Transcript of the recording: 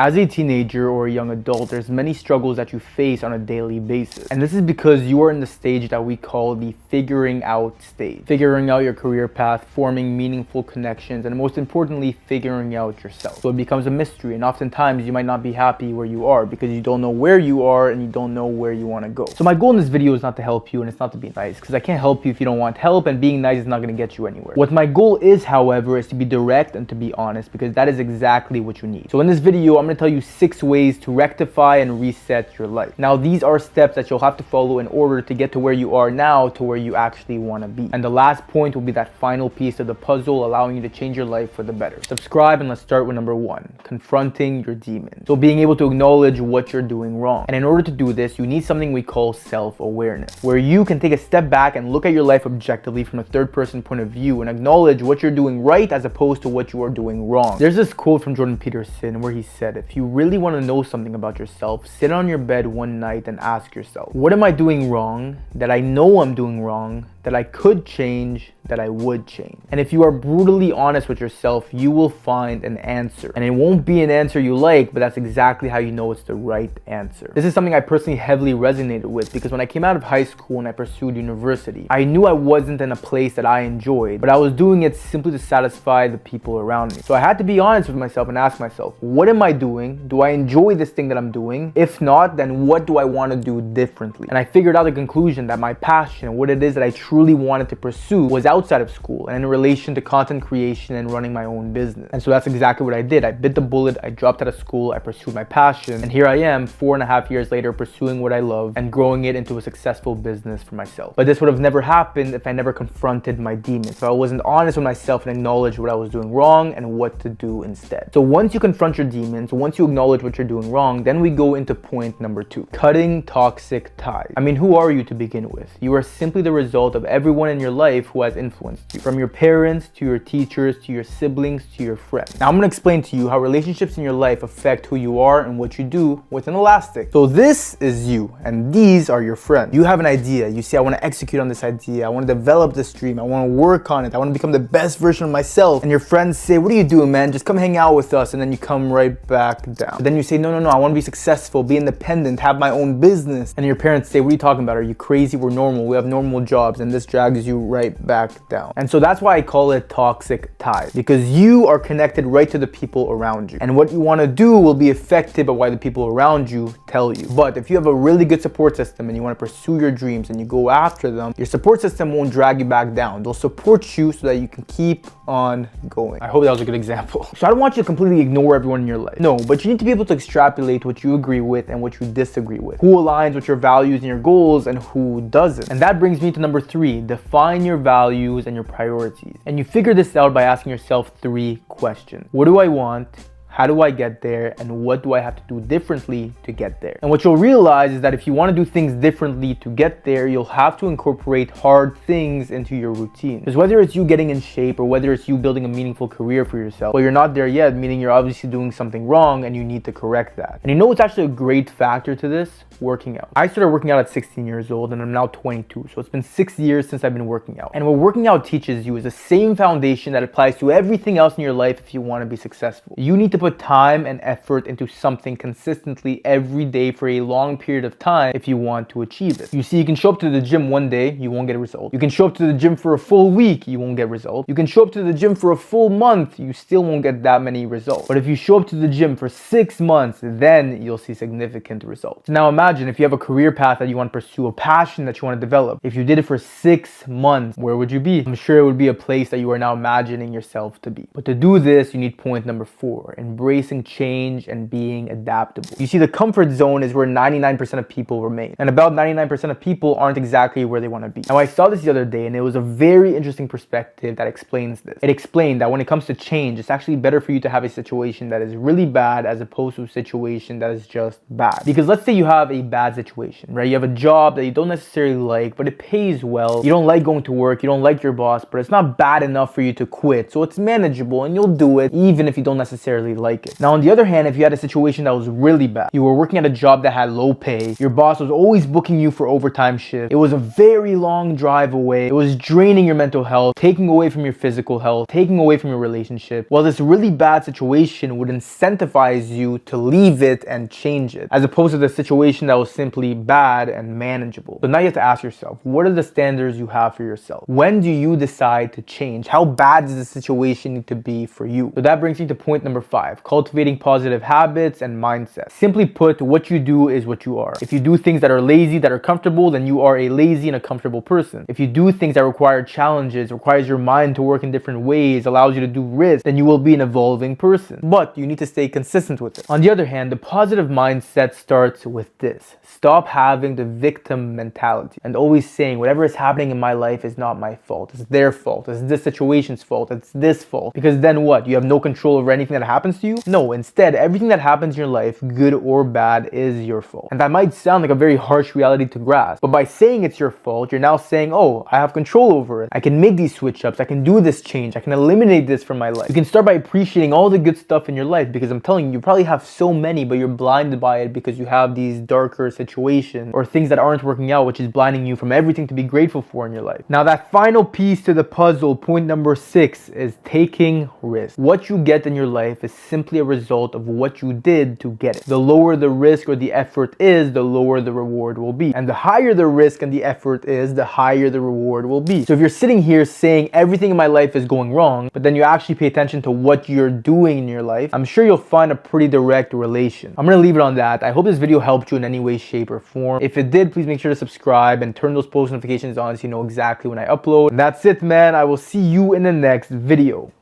As a teenager or a young adult, there's many struggles that you face on a daily basis. And this is because you are in the stage that we call the figuring out stage. Figuring out your career path, forming meaningful connections, and most importantly, figuring out yourself. So it becomes a mystery, and oftentimes you might not be happy where you are because you don't know where you are and you don't know where you want to go. So my goal in this video is not to help you and it's not to be nice, because I can't help you if you don't want help, and being nice is not going to get you anywhere. What my goal is, however, is to be direct and to be honest, because that is exactly what you need. So in this video, I'm going to tell you 6 ways to rectify and reset your life. Now, these are steps that you'll have to follow in order to get to where you are now to where you actually want to be. And the last point will be that final piece of the puzzle, allowing you to change your life for the better. Subscribe and let's start with number 1, confronting your demons. So being able to acknowledge what you're doing wrong. And in order to do this, you need something we call self-awareness, where you can take a step back and look at your life objectively from a third-person point of view and acknowledge what you're doing right as opposed to what you are doing wrong. There's this quote from Jordan Peterson where he said, if you really want to know something about yourself, sit on your bed one night and ask yourself, what am I doing wrong that I know I'm doing wrong, that I could change, that I would change? And if you are brutally honest with yourself, you will find an answer. And it won't be an answer you like, but that's exactly how you know it's the right answer. This is something I personally heavily resonated with, because when I came out of high school and I pursued university, I knew I wasn't in a place that I enjoyed, but I was doing it simply to satisfy the people around me. So I had to be honest with myself and ask myself, what am I doing? Do I enjoy this thing that I'm doing? If not, then what do I want to do differently? And I figured out the conclusion that my passion, what it is that I truly wanted to pursue, was outside of school and in relation to content creation and running my own business. And so that's exactly what I did. I bit the bullet, I dropped out of school, I pursued my passion, and here I am 4.5 years later pursuing what I love and growing it into a successful business for myself. But this would have never happened if I never confronted my demons, if I wasn't honest with myself and acknowledged what I was doing wrong and what to do instead. So once you confront your demons, once you acknowledge what you're doing wrong, then we go into point number 2, cutting toxic ties. I mean, who are you to begin with? You are simply the result of everyone in your life who has influenced you, from your parents to your teachers to your siblings to your friends. Now I'm going to explain to you how relationships in your life affect who you are and what you do with an elastic. So this is you and these are your friends. You have an idea. You say, I want to execute on this idea. I want to develop this dream. I want to work on it. I want to become the best version of myself. And your friends say, what are you doing, man? Just come hang out with us. And then you come right back down. But then you say, no, I want to be successful, be independent, have my own business. And your parents say, what are you talking about? Are you crazy? We're normal. We have normal jobs. And this drags you right back down. And so that's why I call it toxic ties, because you are connected right to the people around you. And what you want to do will be affected by what the people around you tell you. But if you have a really good support system and you want to pursue your dreams and you go after them, your support system won't drag you back down. They'll support you so that you can keep on going. I hope that was a good example. So I don't want you to completely ignore everyone in your life. No, but you need to be able to extrapolate what you agree with and what you disagree with. Who aligns with your values and your goals and who doesn't. And that brings me to number 3, define your values and your priorities. And you figure this out by asking yourself 3 questions. What do I want? How do I get there? And what do I have to do differently to get there? And what you'll realize is that if you want to do things differently to get there, you'll have to incorporate hard things into your routine. Because whether it's you getting in shape or whether it's you building a meaningful career for yourself, well, you're not there yet, meaning you're obviously doing something wrong and you need to correct that. And you know what's actually a great factor to this? Working out. I started working out at 16 years old and I'm now 22. So it's been 6 years since I've been working out. And what working out teaches you is the same foundation that applies to everything else in your life if you want to be successful. You need to put time and effort into something consistently every day for a long period of time if you want to achieve it. You see, you can show up to the gym one day, you won't get a result. You can show up to the gym for a full week, you won't get results. You can show up to the gym for a full month, you still won't get that many results. But if you show up to the gym for 6 months, then you'll see significant results. Now imagine if you have a career path that you want to pursue, a passion that you want to develop. If you did it for 6 months, where would you be? I'm sure it would be a place that you are now imagining yourself to be. But to do this, you need point number 4, embracing change and being adaptable. You see, the comfort zone is where 99% of people remain. And about 99% of people aren't exactly where they want to be. Now, I saw this the other day and it was a very interesting perspective that explains this. It explained that when it comes to change, it's actually better for you to have a situation that is really bad as opposed to a situation that is just bad. Because let's say you have a bad situation, right? You have a job that you don't necessarily like, but it pays well. You don't like going to work, you don't like your boss, but it's not bad enough for you to quit. So it's manageable and you'll do it even if you don't necessarily like it. Now, on the other hand, if you had a situation that was really bad, you were working at a job that had low pay, your boss was always booking you for overtime shifts, it was a very long drive away, it was draining your mental health, taking away from your physical health, taking away from your relationship, well, this really bad situation would incentivize you to leave it and change it, as opposed to the situation that was simply bad and manageable. So now you have to ask yourself, what are the standards you have for yourself? When do you decide to change? How bad does the situation need to be for you? So that brings me to point number 5, cultivating positive habits and mindset. Simply put, what you do is what you are. If you do things that are lazy, that are comfortable, then you are a lazy and a comfortable person. If you do things that require challenges, requires your mind to work in different ways, allows you to do risk, then you will be an evolving person. But you need to stay consistent with it. On the other hand, the positive mindset starts with this. Stop having the victim mentality and always saying whatever is happening in my life is not my fault. It's their fault. It's this situation's fault. It's this fault. Because then what? You have no control over anything that happens to you? No, instead, everything that happens in your life, good or bad, is your fault. And that might sound like a very harsh reality to grasp, but by saying it's your fault, you're now saying, oh, I have control over it. I can make these switch ups. I can do this change. I can eliminate this from my life. You can start by appreciating all the good stuff in your life, because I'm telling you, you probably have so many, but you're blinded by it because you have these darker situations or things that aren't working out, which is blinding you from everything to be grateful for in your life. Now, that final piece to the puzzle, point number 6, is taking risks. What you get in your life is simply a result of what you did to get it. The lower the risk or the effort is, the lower the reward will be. And the higher the risk and the effort is, the higher the reward will be. So if you're sitting here saying everything in my life is going wrong, but then you actually pay attention to what you're doing in your life, I'm sure you'll find a pretty direct relation. I'm gonna leave it on that. I hope this video helped you in any way, shape, or form. If it did, please make sure to subscribe and turn those post notifications on so you know exactly when I upload. And that's it, man. I will see you in the next video.